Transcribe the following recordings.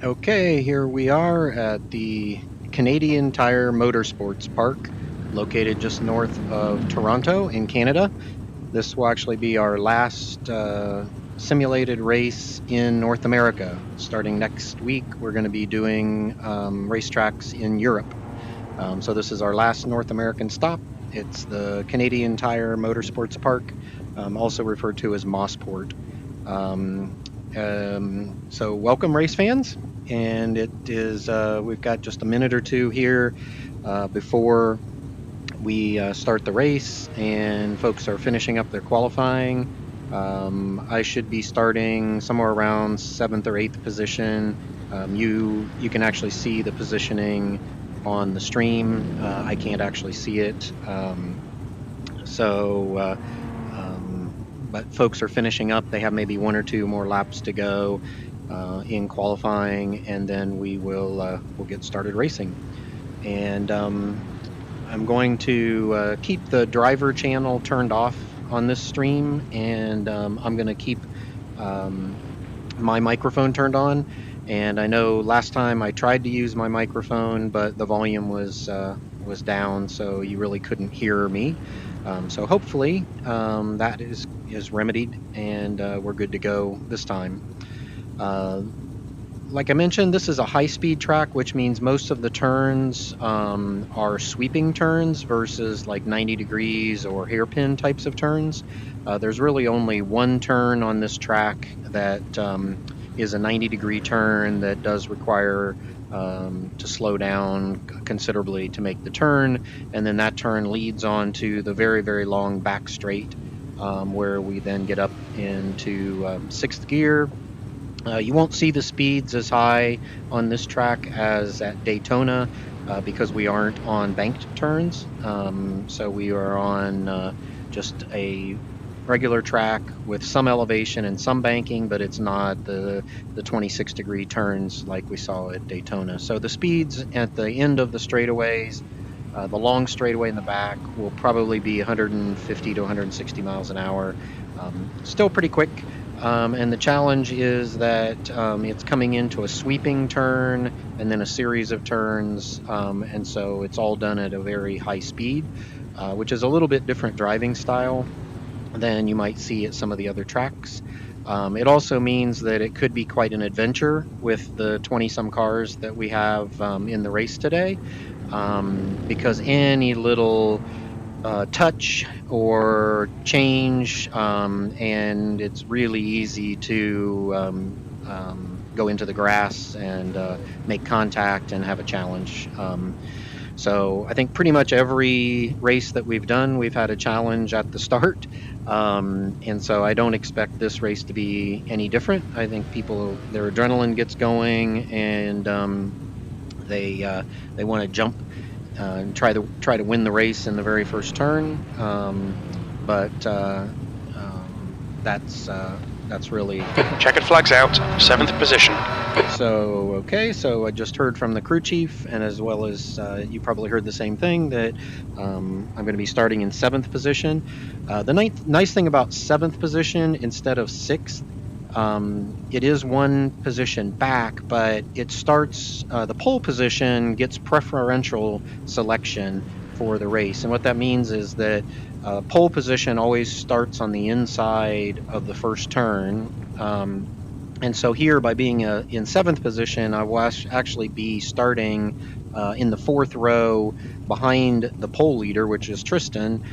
Okay, here we are at the Canadian Tire Motorsports Park, located just north of Toronto in Canada. This will actually be our last simulated race in North America. Starting next week, we're going to be doing racetracks in Europe. So this is our last North American stop. It's the Canadian Tire Motorsports Park, also referred to as Mosport. So welcome, race fans. And it is we've got just a minute or two here before we start the race, and folks are finishing up their qualifying. I should be starting somewhere around 7th or 8th position. You can actually see the positioning on the stream. I can't actually see it. But folks are finishing up. They have maybe one or two more laps to go in qualifying, and then we'll get started racing. And I'm going to keep the driver channel turned off on this stream, and I'm going to keep my microphone turned on. And I know last time I tried to use my microphone, but the volume was down, so you really couldn't hear me. So hopefully that is remedied, and we're good to go this time. Like I mentioned, this is a high-speed track, which means most of the turns are sweeping turns versus like 90 degrees or hairpin types of turns. There's really only one turn on this track that is a 90-degree turn that does require to slow down considerably to make the turn, and then that turn leads on to the very, very long back straight, where we then get up into 6th gear. You won't see the speeds as high on this track as at Daytona because we aren't on banked turns. So we are on just a regular track with some elevation and some banking, but it's not the 26-degree turns like we saw at Daytona. So the speeds at the end of the straightaways, the long straightaway in the back, will probably be 150 to 160 miles an hour. Still pretty quick. And the challenge is that it's coming into a sweeping turn and then a series of turns, and so it's all done at a very high speed, which is a little bit different driving style than you might see at some of the other tracks. It also means that it could be quite an adventure with the 20-some cars that we have in the race today, because any little touch or change, and it's really easy to go into the grass and make contact and have a challenge. So I think pretty much every race that we've done, we've had a challenge at the start. And so I don't expect this race to be any different. I think people, their adrenaline gets going, and they want to jump and try to win the race in the very first turn. That's really checkered flags out, 7th position. So okay, so I just heard from the crew chief, and as well as you probably heard the same thing, that I'm going to be starting in 7th position. The nice thing about 7th position instead of 6th, it is one position back, but it starts, the pole position gets preferential selection for the race. And what that means is that pole position always starts on the inside of the first turn. And so here, by being in 7th position, I will actually be starting in the 4th row behind the pole leader, which is Tristan.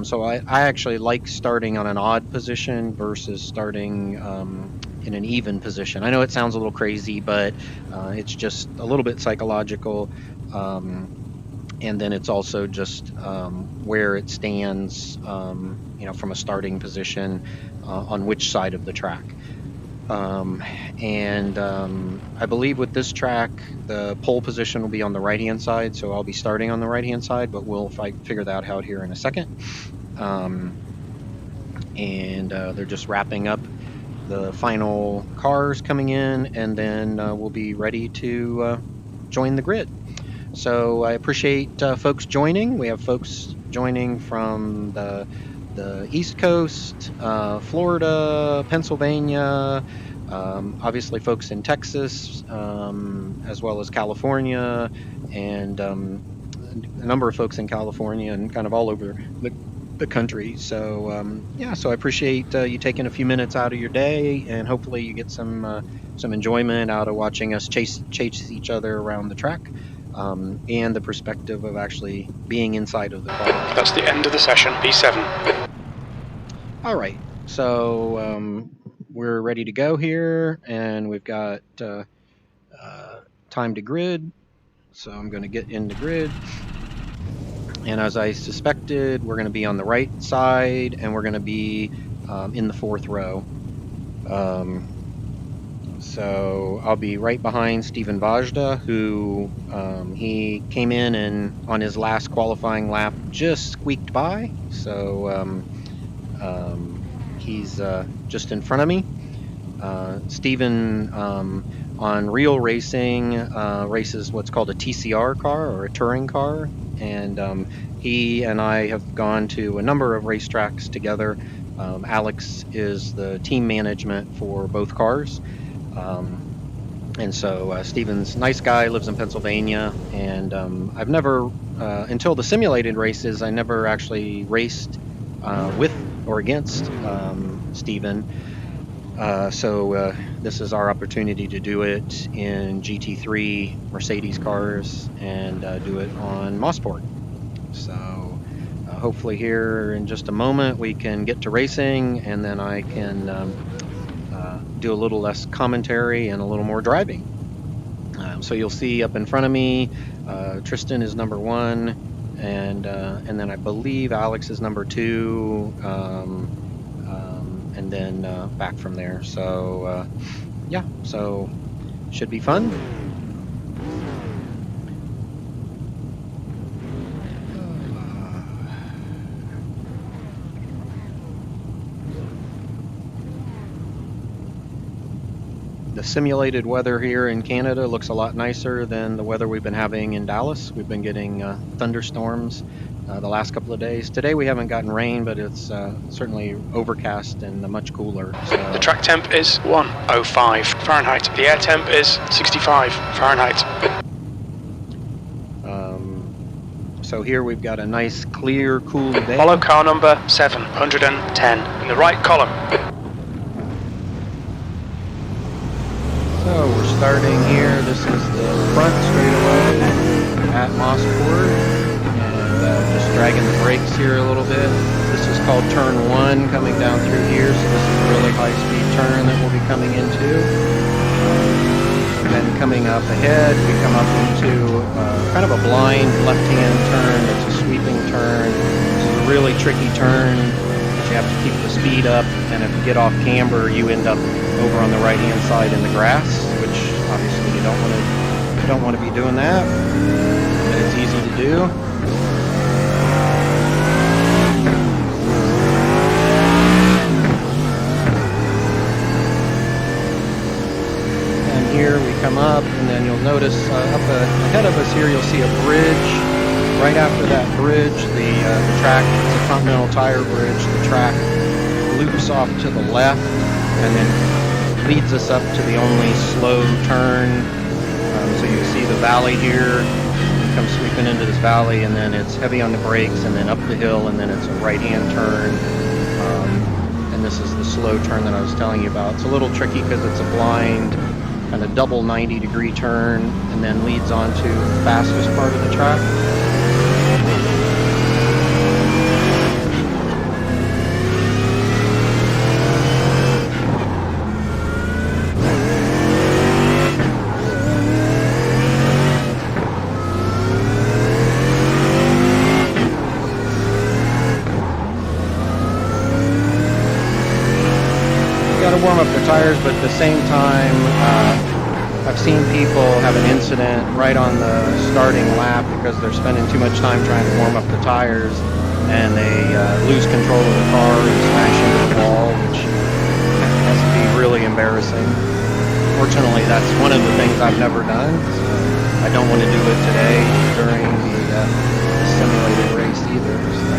So I actually like starting on an odd position versus starting in an even position. I know it sounds a little crazy, but it's just a little bit psychological. And then it's also just where it stands, from a starting position on which side of the track. I believe with this track, the pole position will be on the right-hand side, so I'll be starting on the right-hand side, but we'll figure that out here in a second. They're just wrapping up the final cars coming in, and then we'll be ready to join the grid. So I appreciate folks joining. We have folks joining from the East Coast, Florida, Pennsylvania, Obviously, folks in Texas, as well as California, and a number of folks in California and kind of all over the country. So yeah, so I appreciate you taking a few minutes out of your day, and hopefully you get some enjoyment out of watching us chase each other around the track, and the perspective of actually being inside of the car. That's the end of the session, P7. All right, so we're ready to go here, and we've got time to grid. So I'm going to get into grid. And as I suspected, we're going to be on the right side, and we're going to be in the fourth row. So I'll be right behind Steven Vajda, who he came in and on his last qualifying lap just squeaked by. So he's just in front of me. Steven on real racing races what's called a TCR car, or a touring car, and he and I have gone to a number of racetracks together. Alex is the team management for both cars, and so Steven's a nice guy, lives in Pennsylvania, and I've never, until the simulated races, I never actually raced with or against Steven. So this is our opportunity to do it in GT3 Mercedes cars and do it on Motorsports. So hopefully here in just a moment we can get to racing, and then I can do a little less commentary and a little more driving. So you'll see up in front of me, Tristan is number 1, and then I believe Alex is number 2. And then back from there. So yeah, so should be fun. The simulated weather here in Canada looks a lot nicer than the weather we've been having in Dallas. We've been getting thunderstorms the last couple of days. Today we haven't gotten rain, but it's certainly overcast and much cooler. So. The track temp is 105 Fahrenheit. The air temp is 65 Fahrenheit. So here we've got a nice, clear, cool day. Follow car number 710 in the right column. So we're starting here. This is the front straightaway at Mosport. Just dragging the brakes here a little bit. This is called turn 1 coming down through here, so this is a really high speed turn that we'll be coming into. And then coming up ahead, we come up into kind of a blind left-hand turn. It's a sweeping turn. This is a really tricky turn, but you have to keep the speed up, and if you get off camber, you end up over on the right-hand side in the grass, which obviously you don't want to be doing that, but it's easy to do. Here we come up, and then you'll notice up ahead of us here you'll see a bridge. Right after that bridge, the track, it's a Continental Tire bridge, the track loops off to the left and then leads us up to the only slow turn. So you see the valley here, it comes sweeping into this valley, and then it's heavy on the brakes, and then up the hill, and then it's a right-hand turn. And this is the slow turn that I was telling you about. It's a little tricky because it's a blind kind of double 90-degree turn, and then leads on to the fastest part of the track. Got to warm up the tires, but at the same time, I've seen people have an incident right on the starting lap because they're spending too much time trying to warm up the tires, and they lose control of the car and smash into the wall, which has to be really embarrassing. Fortunately, that's one of the things I've never done, so I don't want to do it today during the simulated race either. So.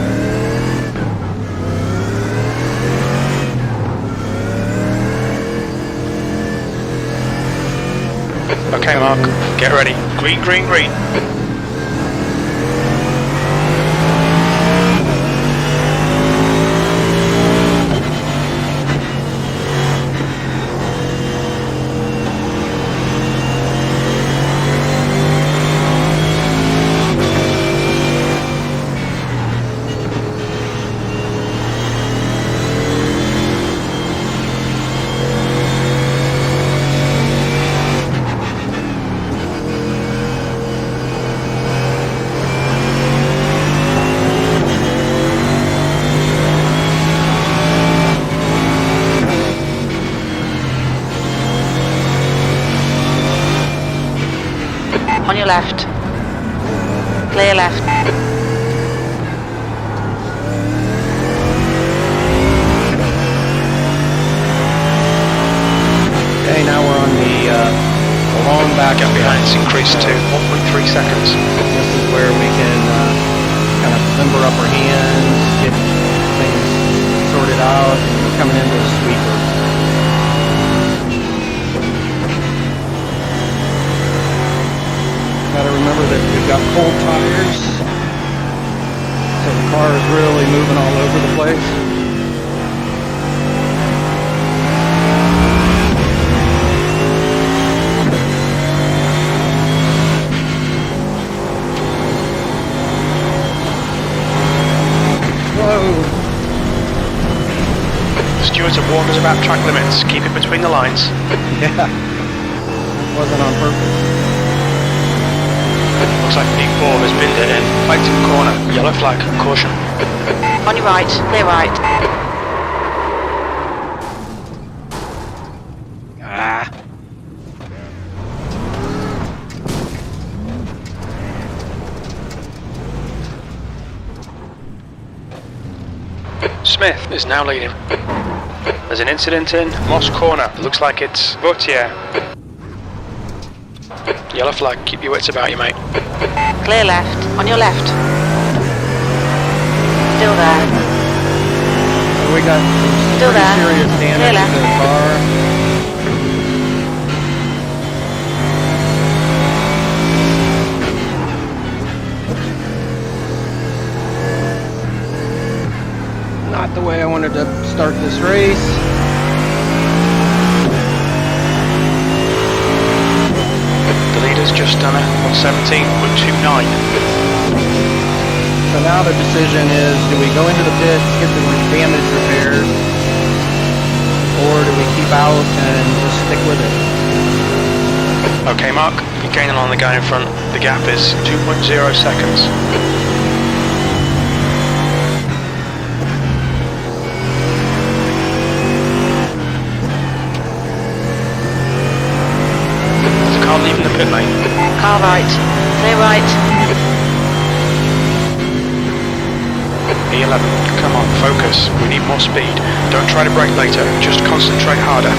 Okay, Mark, get ready. Green, green, green. On your left. Clear left. Okay, now we're on the long back Gap behind, stretch. it's increased to 1.3 seconds. This is where we can kind of limber up our hands, get things sorted out, and we're coming into a sweeper. Got to remember that we've got cold tires, so the car is really moving all over the place. Whoa! The stewards have warned us about track limits. Keep it between the lines. Yeah, that wasn't on purpose. Looks like P4 has binned it in. Fight to the corner. Yellow flag. Caution. On your right. Clear right. Ah! Smith is now leading. There's an incident in Moss Corner. It looks like it's Vautier. Yellow flag. Keep your wits about you, mate. Clear left. On your left. Still there. So we got some Still pretty there. serious Clear damage left. to the car. Not the way I wanted to start this race. The leader's just done it. 117.29. So now the decision is, do we go into the pits, get the damage repaired, or do we keep out and just stick with it? Okay, Mark, you're gaining on the guy in front. The gap is 2.0 seconds. There's a car leaving the pit lane. Car right. Clear right. E11, come on, focus. We need more speed. Don't try to brake later, just concentrate harder.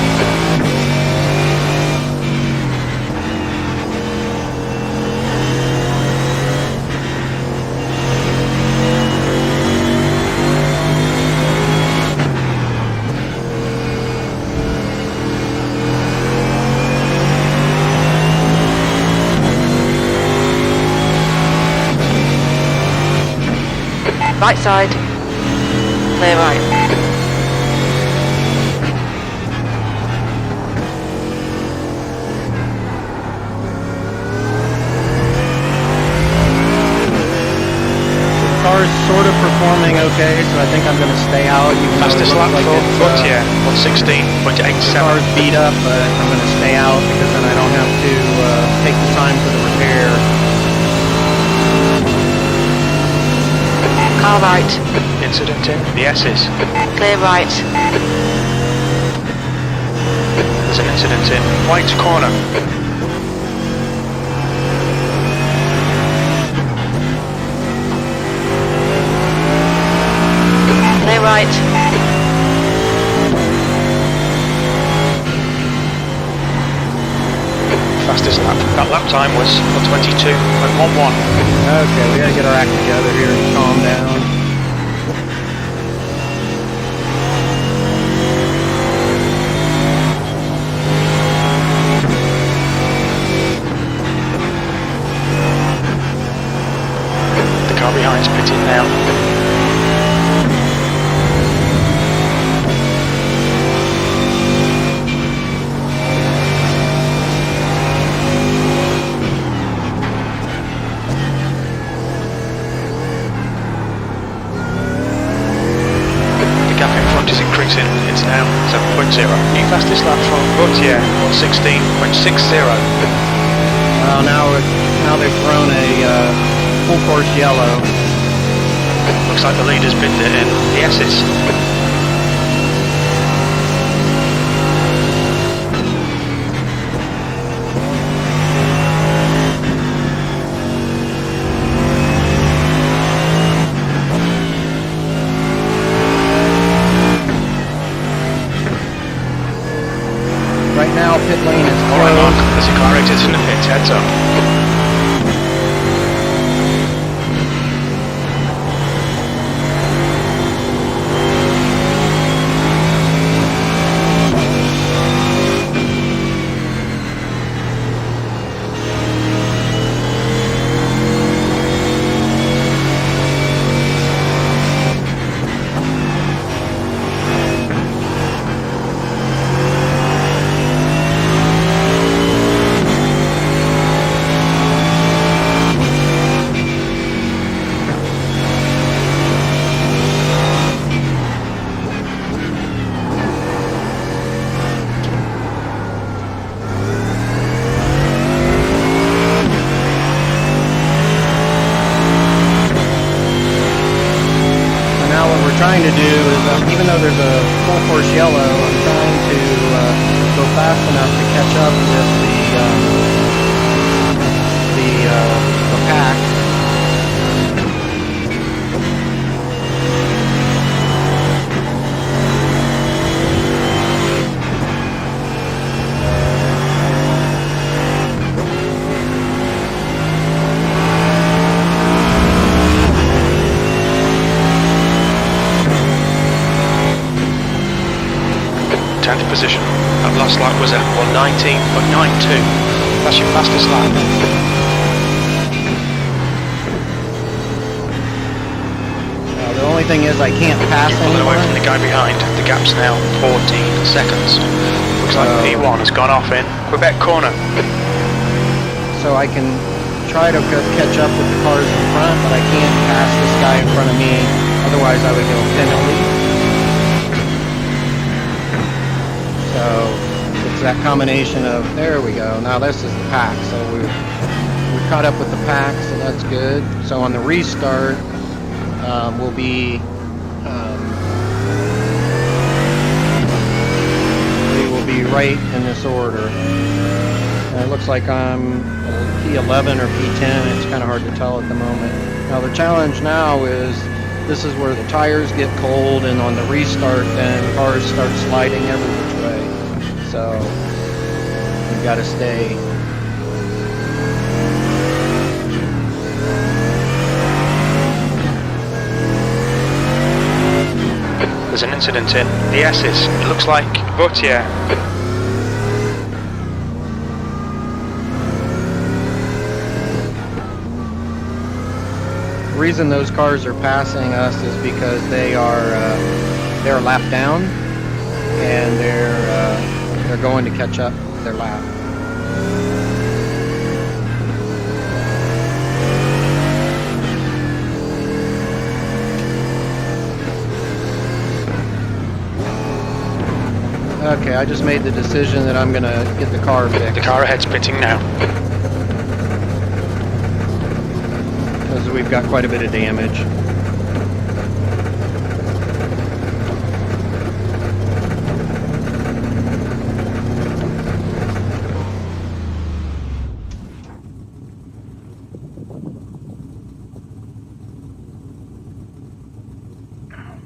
Right side. Clear right. The car's sort of performing okay, so I think I'm going to stay out. Even though it Fastest looks lap like for it's, Vautier, the 116.87. car's beat up, but I'm going to stay out because then I don't have to take the time for the repair. Car right. Incident in the S's. Clear right. There's an incident in White Corner. Clear right. Fastest lap. That lap time was 122.11. Okay, we got to get our act together here and calm down. New fastest lap from Gautier, 1:16.60. Well, now they've thrown a full course yellow. Looks like the leader's binned it in. The S's. Right now, pit lane is All right, Mark. closed. There's a car exit in the pit. Heads up. Trying to do is, even though there's a full course yellow, I'm trying to go fast enough to catch up with the pack. Position. That last lap was at 1:19.92. That's your fastest lap. The only thing is I can't pass Pulling away anyone. from the guy behind. The gap's now 14 seconds. Looks like P1 has gone off in Quebec corner. So I can try to catch up with the cars in front, but I can't pass this guy in front of me. Otherwise, I would go penalty. So it's that combination of, there we go, now this is the pack, so we're caught up with the pack, so that's good. So on the restart, we'll be, we will be right in this order. And it looks like I'm P11 or P10, it's kind of hard to tell at the moment. Now the challenge now is, this is where the tires get cold, and on the restart then cars start sliding every which way. So you've got to stay. There's an incident in the S's. It looks like Gautier. The reason those cars are passing us is because they're lap down, and they're going to catch up their lap. Okay, I just made the decision that I'm going to get the car fixed. The car ahead's pitting now. Because we've got quite a bit of damage.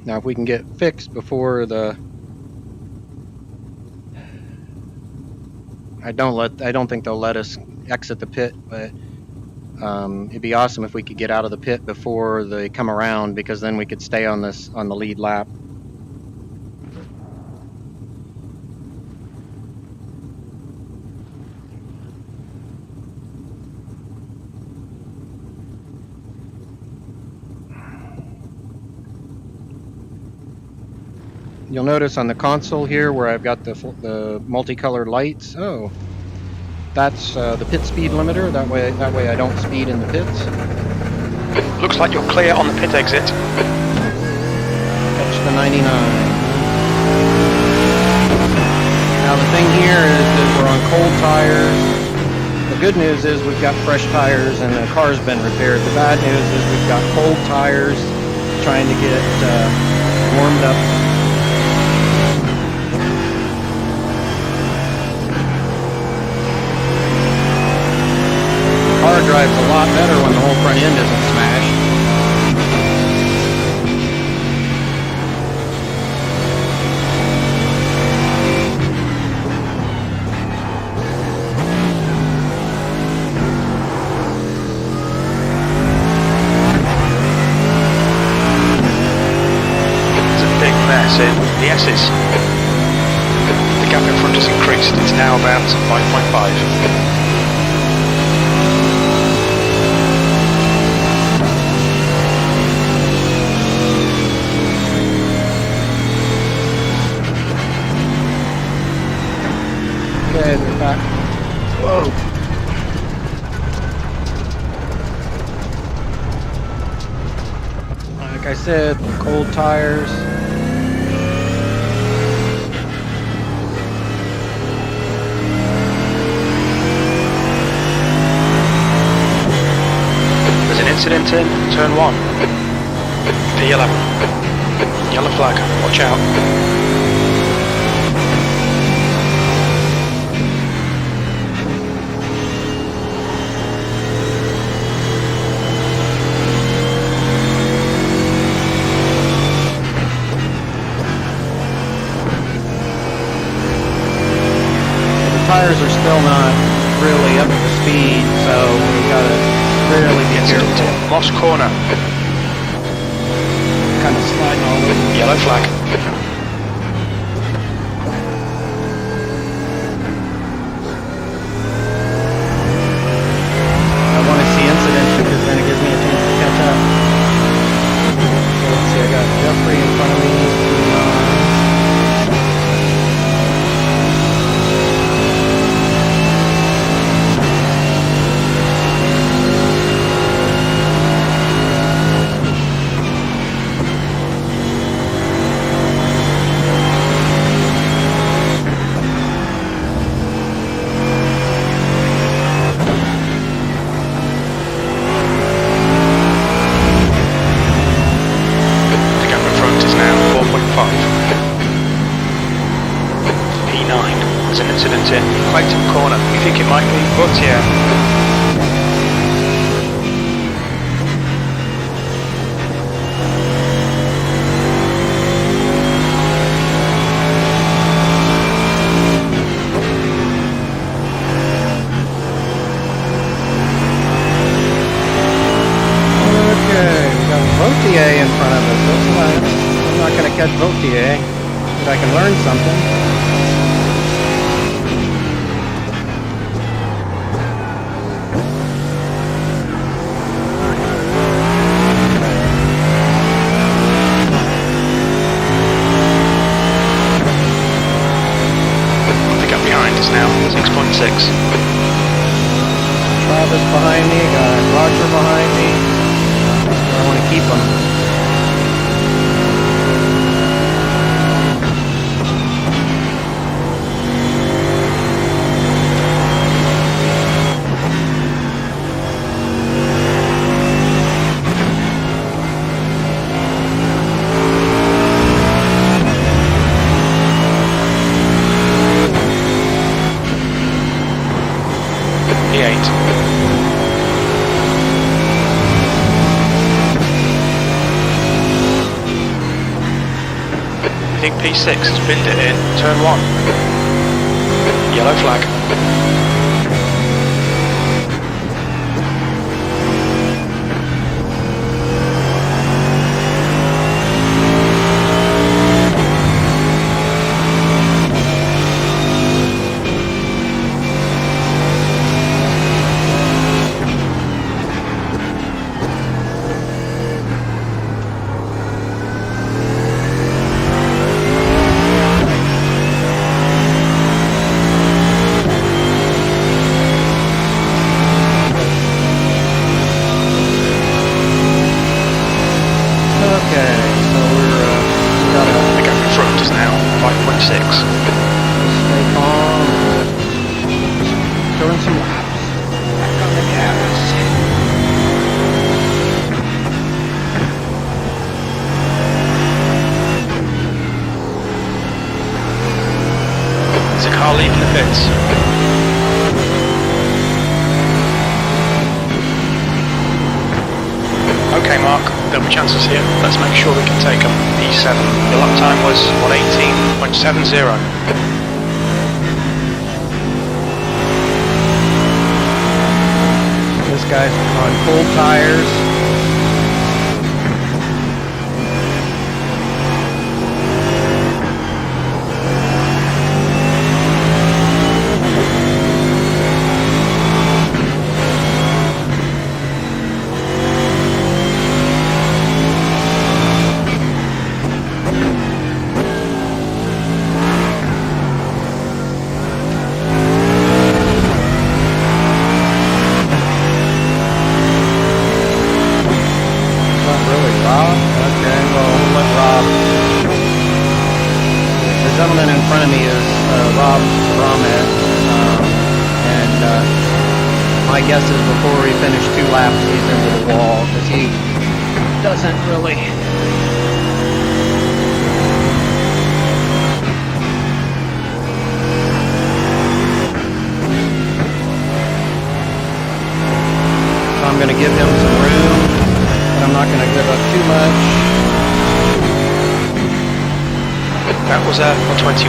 Now if we can get fixed before the... I don't think they'll let us exit the pit, but it'd be awesome if we could get out of the pit before they come around, because then we could stay on the lead lap. You'll notice on the console here where I've got the multicolored lights. Oh, that's the pit speed limiter. That way I don't speed in the pits. Looks like you're clear on the pit exit. Catch the 99. Now the thing here is that we're on cold tires. The good news is we've got fresh tires and the car's been repaired. The bad news is we've got cold tires trying to get warmed up. The car drives a lot better when the whole front end isn't smashed. In the S's. The gap in front has increased, it's now about 5.5. Okay, they're back. Whoa. Like I said, cold tires. Incident in turn 1. P11. Yellow flag, watch out. The tires are still not really up to speed, so we gotta really be careful. Moss corner. Kind of sliding all over. Yellow flag. I want to see incidents because then it gives me a chance to catch up. So let's see, I got Jeffrey in front of me. There's an incident in Clayton corner. We think it might be, but yeah. Okay, we got Vautier in front of us. That's nice. I'm not going to catch Vautier, but I can learn something. Now 6.6. Travis behind me, got Roger behind me. I want to keep him. I think P6 has binned it in turn 1. Yellow flag. of chances here. Let's make sure we can take them. E7. Your lap time was 118.70. This guy's on cold tires. Gentleman in front of me is Rob Brahmet, and my guess is before we finish 2 laps he's into the wall because he doesn't really so I'm going to give him some room, but I'm not going to give up too much. That was a 21.00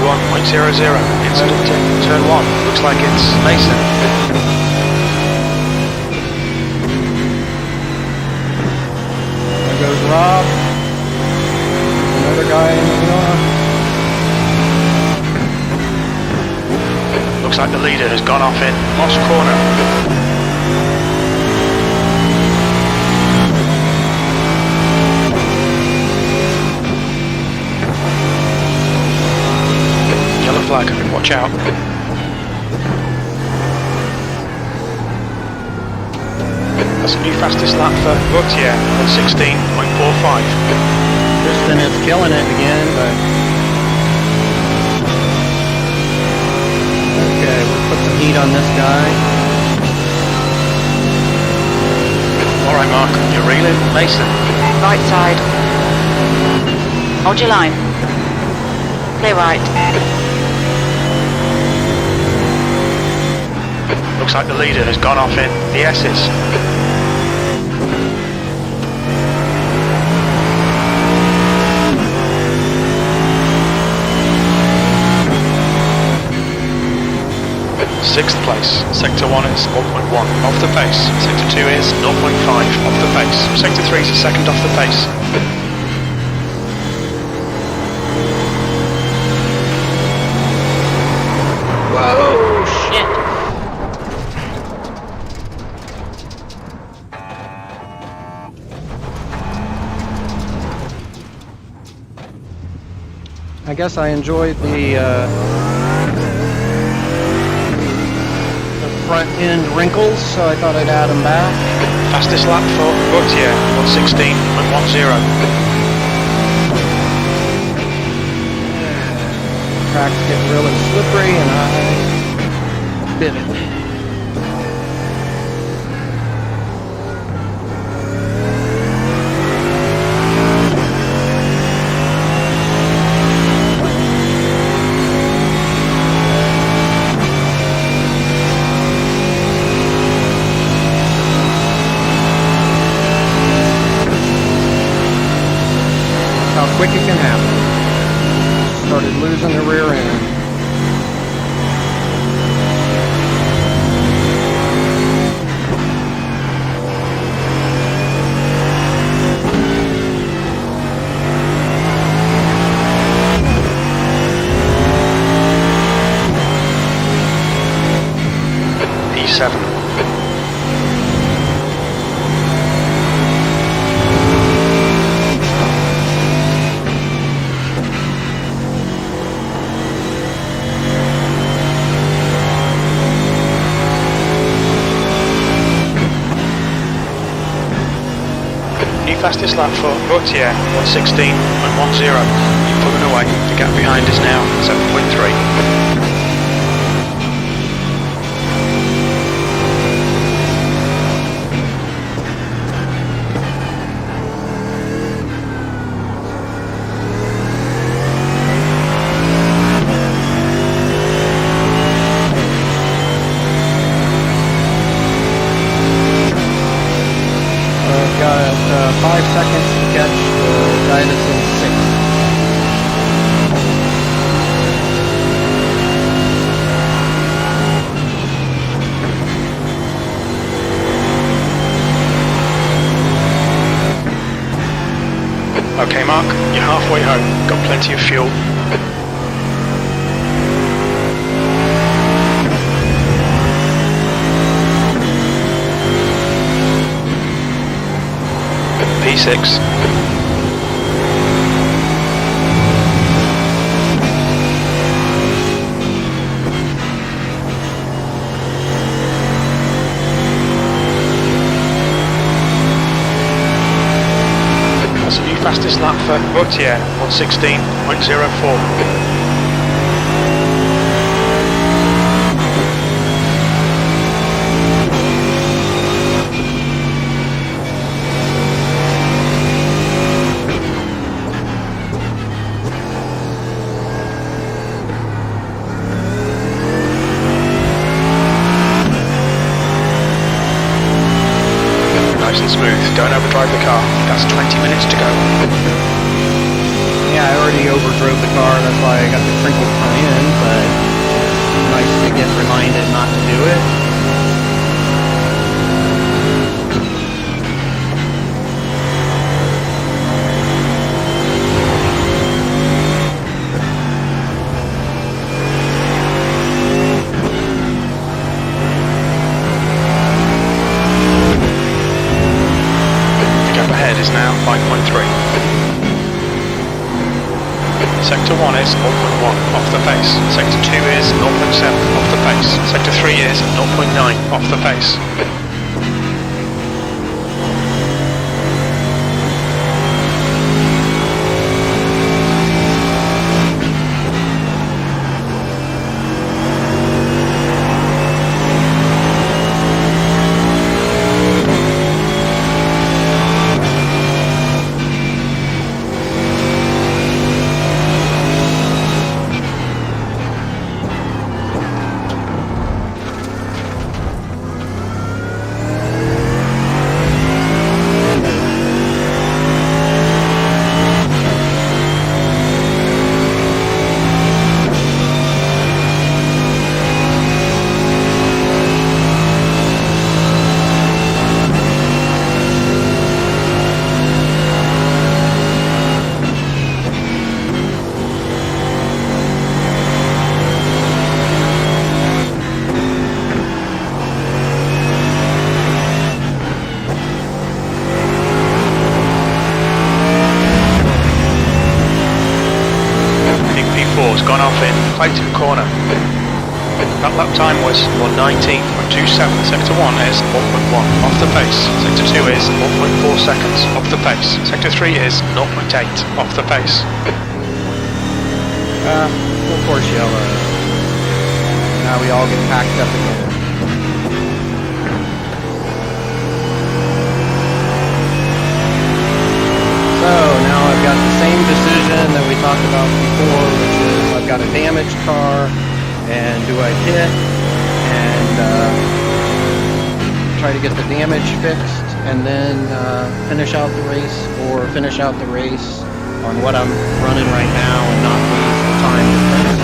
incident in turn 1. Looks like it's Mason. There goes Rob. Another guy in the wheel. Looks like the leader has gone off in Moss Corner. Flag, watch out. That's a new fastest lap for Gautier on 16.45. Tristan is killing it again, but okay, we'll put some heat on this guy. Alright Mark, you're reeling. Mason. Right side. Hold your line. Clear right. Looks like the leader has gone off in the S's. Sixth place. Sector 1 is 1.1 off the pace. Sector 2 is 0.5 off the pace. Sector 3 is a second off the pace. Whoa, shit. I guess I enjoyed the front end wrinkles, so I thought I'd add them back. Fastest lap for Gautier, 116.10. Track's getting really slippery and I bit it. How quick it can happen. Started losing the rear end. E7. Fastest lap for Gautier, 116.10. You're pulling away. The gap behind is now 7.3. I've got got 5 seconds to catch the guy that's in 6th. Okay, Mark, you're halfway home. Got plenty of fuel. P6. That's a new fastest lap for Gautier, 1:16.04. Nice and smooth, don't overdrive the car. That's 20 minutes to go. Yeah, I already overdrove the car, that's why I got the crinkle front end, but it's nice to get reminded not to do it. The gap ahead is now 5.3. Sector 1 is 0.1 off the pace. Sector 2 is 0.7 off the pace. Sector 3 is 0.9 off the pace. P4's gone off in Clayton Corner. That lap time was 1:19.27. Sector 1 is 0.1 off the pace. Sector 2 is 0.4 seconds off the pace. Sector 3 is 0.8 off the pace. Full course yellow. Now we all get packed up again. So now I've got the same decision that we talked about before, which is I've got a damaged car, and do I pit and try to get the damage fixed and then finish out the race, or finish out the race on what I'm running right now and not lose the time difference.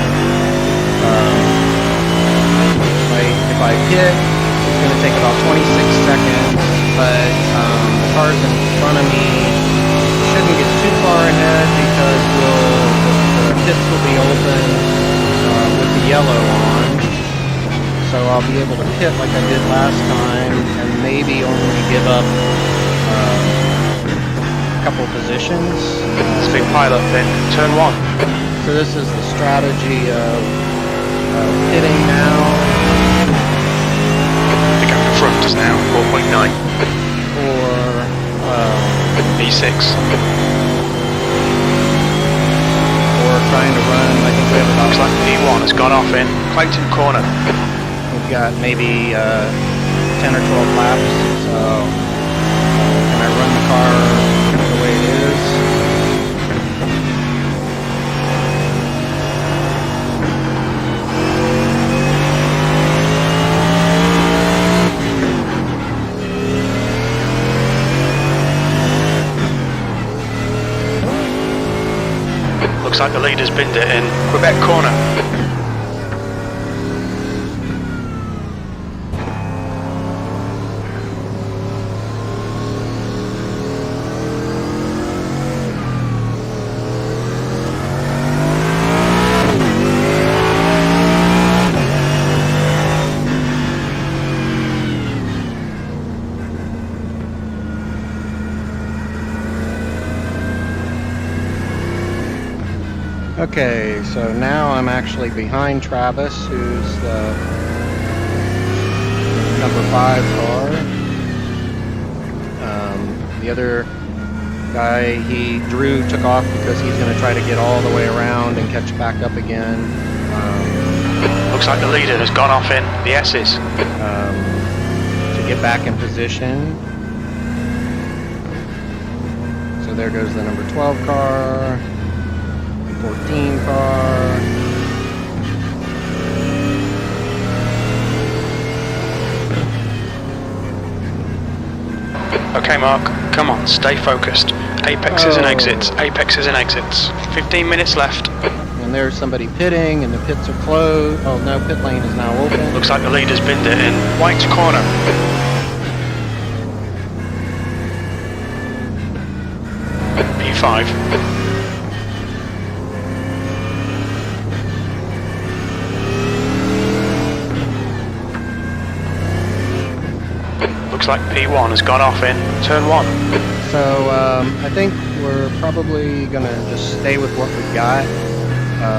If I pit, it's going to take about 26 seconds, but the cars in front of me shouldn't get too far ahead because the pits will be open with the yellow on, so I'll be able to pit like I did last time and maybe only give up a couple positions. Speed pilot in turn 1. So this is the strategy of pitting now. The gap in front is now 4.9. Or B6. or trying to run, I think we have about, Looks like P1 has gone off in Clayton Corner. we've got maybe 10 or 12 laps, so can I run the car the way it is? Looks like the leader's binned it in Quebec corner. Okay, so now I'm actually behind Travis, who's the number 5 car. The other guy, Drew took off because he's going to try to get all the way around and catch back up again. Looks like the leader has gone off in the S's. To get back in position. So there goes the number 12 car. 14 car. Okay, Mark, come on, stay focused. Apexes and exits, apexes and exits. 15 minutes left. And there's somebody pitting, and the pits are closed. Oh no, pit lane is now open. Looks like the leader's binned it in white corner. P5. Looks like P1 has gone off in turn 1. So I think we're probably gonna just stay with what we've got.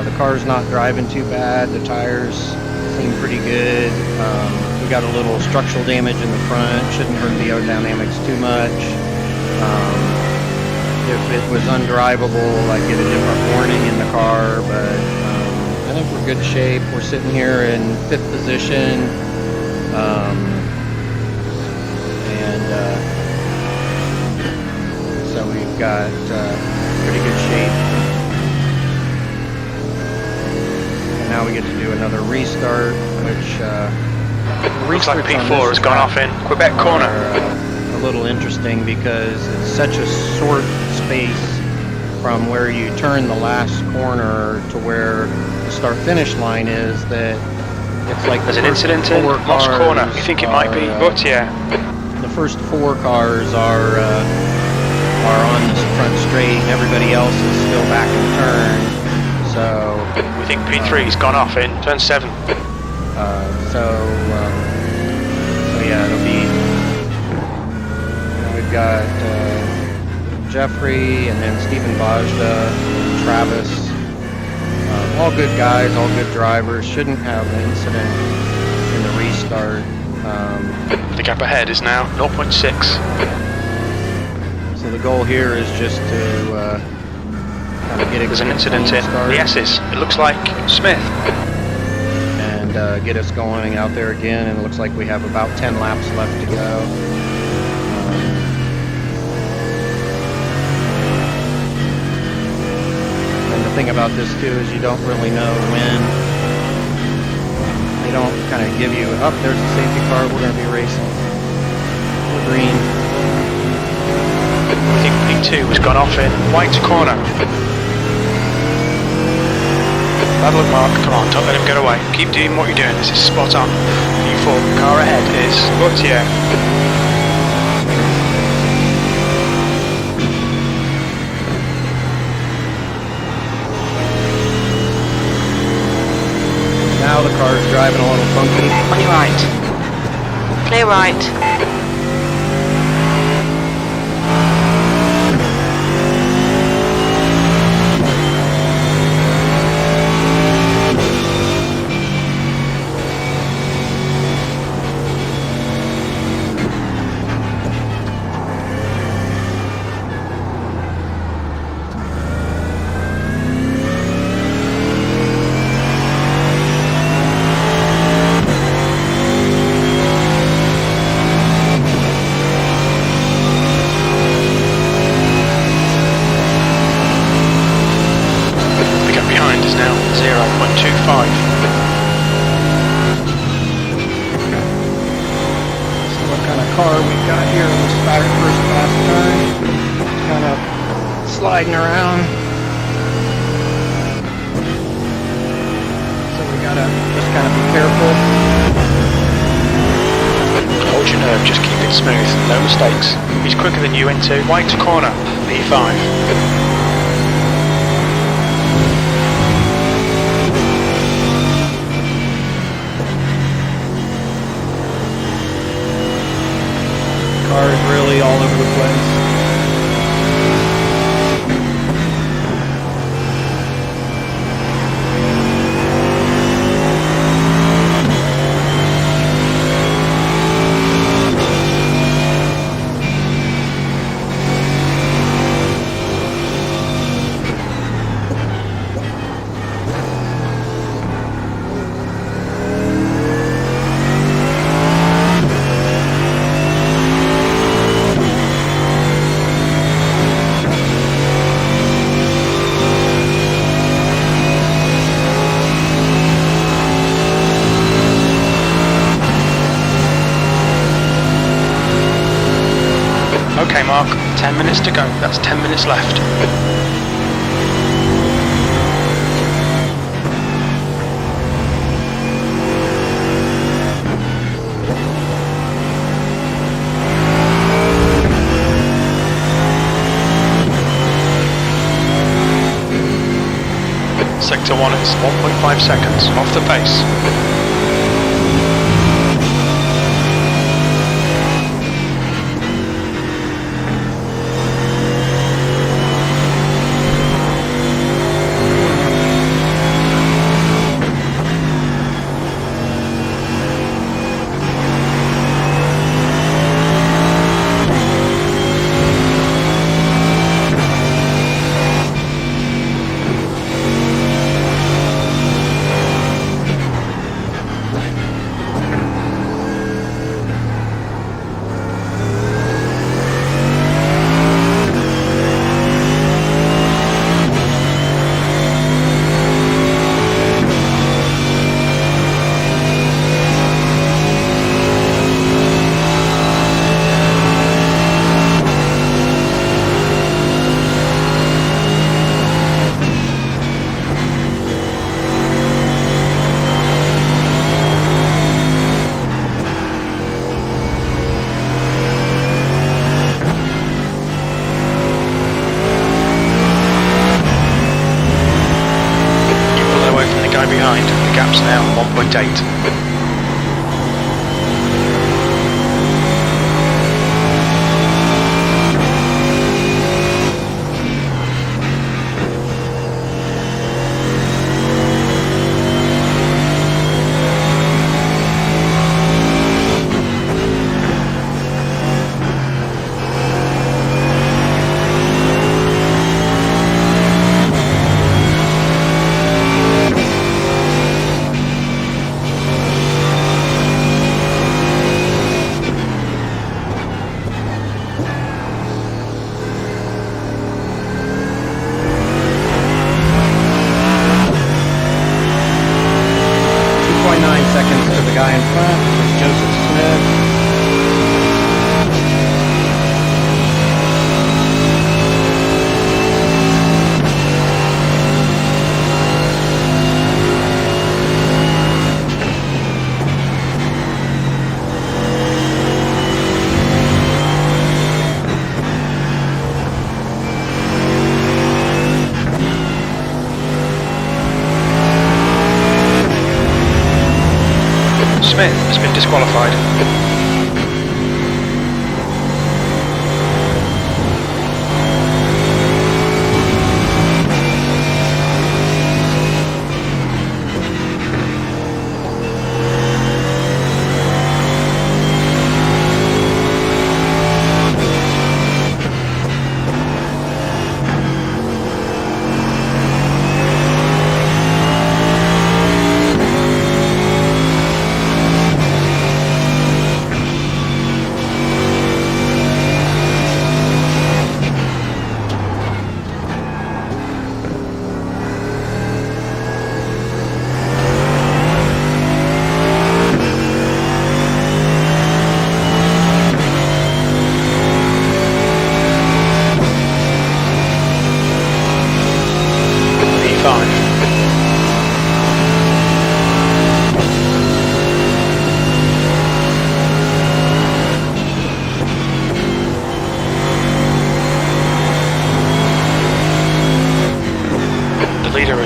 The car's not driving too bad. The tires seem pretty good. We got a little structural damage in the front. Shouldn't hurt the aerodynamics too much. If it was undrivable, I'd get a different warning in the car, but I think we're good shape. We're sitting here in 5th position. So we've got pretty good shape. And now we get to do another restart, which looks like P4 has gone off in Quebec corner. A little interesting because it's such a short space from where you turn the last corner to where the start-finish line is that it's like there's an incident in Moss corner. You think it might be, but yeah. The first 4 cars are on the front straight, and everybody else is still back in turn. So we think P3's gone off in turn 7. So yeah, it'll be. We've got Jeffrey, and then Stephen Bajda, Travis. All good guys, all good drivers. Shouldn't have an incident in the restart. The gap ahead is now 0.6. So the goal here is just to kind of get it. There's an incident in the S's. It looks like Smith. And get us going out there again. And it looks like we have about 10 laps left to go. And the thing about this too is you don't really know when. They don't kind of give you, oh, there's a safety car, we're going to be racing. We're green. I think P2 has gone off in white corner. Bad luck, Mark. Come on, don't let him get away. Keep doing what you're doing. This is spot on. P4, car ahead is Gautier. Now the car's driving a little funky. On your right. Clear right. Sliding around. So we gotta just kind of be careful. Hold your nerve, just keep it smooth, no mistakes. He's quicker than you into white corner, P5. Car is really all over the place. Okay, Mark, 10 minutes to go. That's 10 minutes left. Sector 1 is 1.5 seconds off the pace. Behind. The gap's now 1.8. Seconds to the guy in front, Joseph Smith. Smith has been disqualified.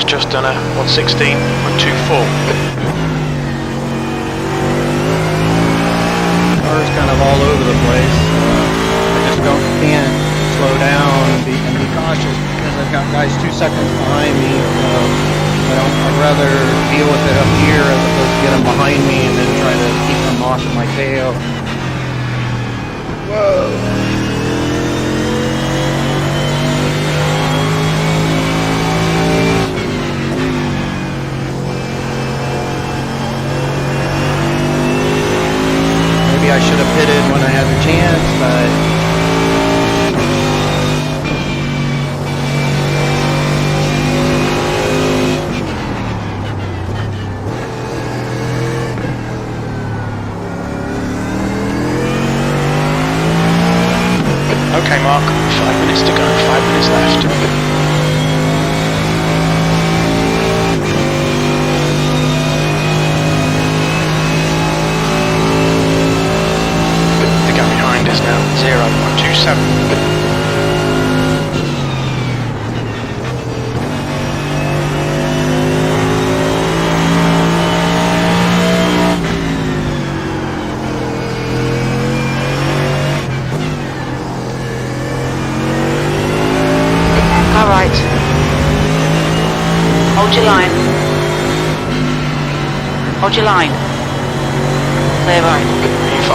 has just done a 1:16.24. Car's kind of all over the place. I just can't slow down and be cautious because I've got guys 2 seconds behind me. I'd rather deal with it up here as opposed to get them behind me and then try to keep them off of my tail. Whoa! I should have pitted when I had the chance, but okay, Mark, 5 minutes to go, 5 minutes left. Is now 0.27. All right. Hold your line. Hold your line. Clear right. E5.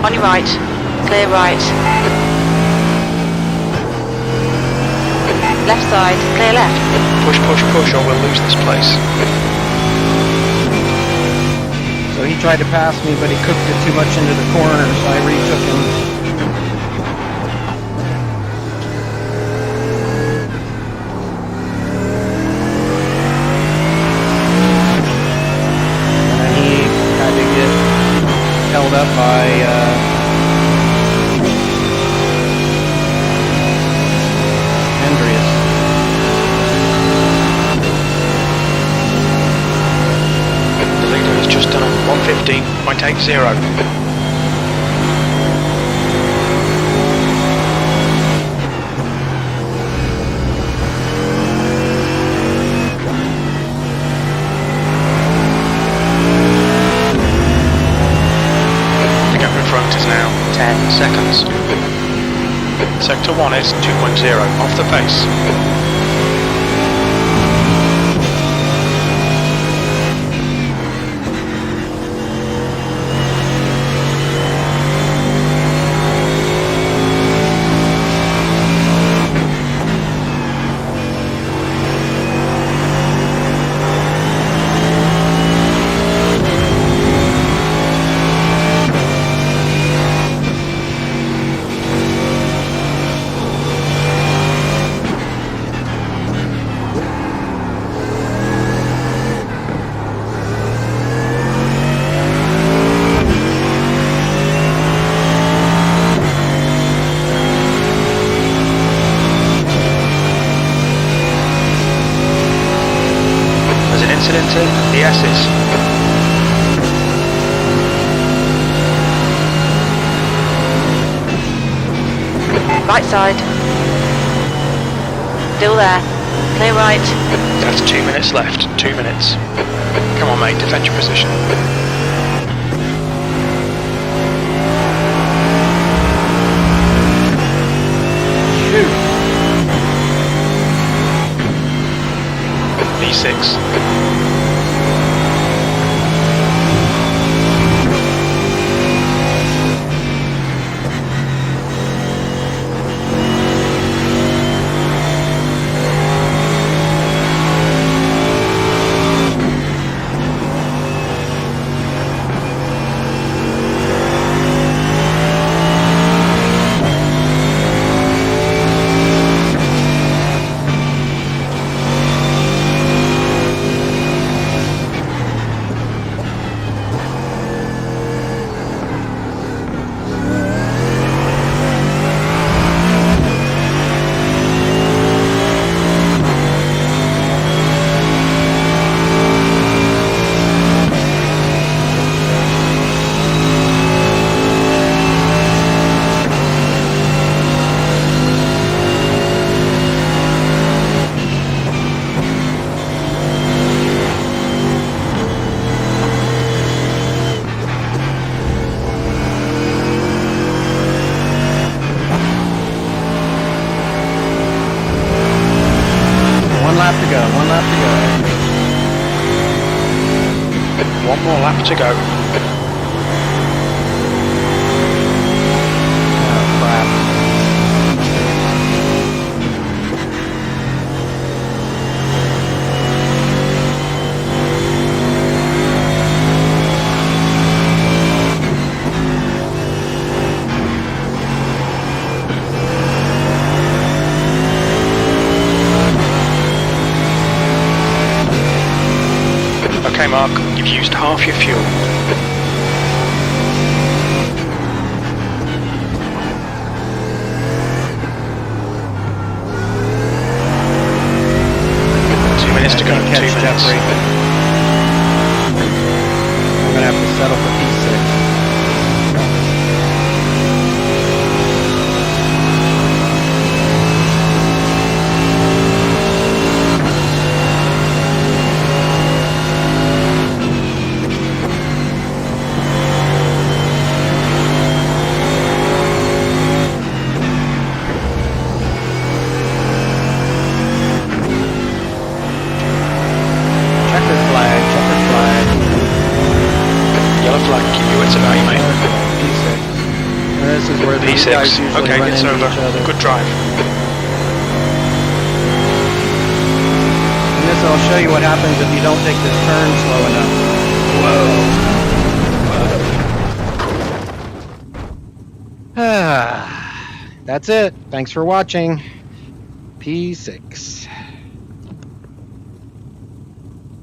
On your right, clear right. Left side, clear left. Push, push, push, or we'll lose this place. So he tried to pass me, but he cooked it too much into the corner, so I retook him. And then he had to get held up by The leader has just done a 1:15.80. Is now 10 seconds. Sector 1 is 2.0 off the pace. Into the S's. Right side. Still there. Clear right. That's 2 minutes left. 2 minutes. Come on, mate. Defend your position. Shoot. V6. more lap to go. Oh, crap. Okay, Mark, you've used half your fuel. To go. 2 Catch minutes. Jeffrey. I'm gonna have to settle for P6. This is where the P6. guys usually Okay, run it's into over. each other. Good drive. And this will show you what happens if you don't take this turn slow enough. Whoa. That's it. Thanks for watching. P6.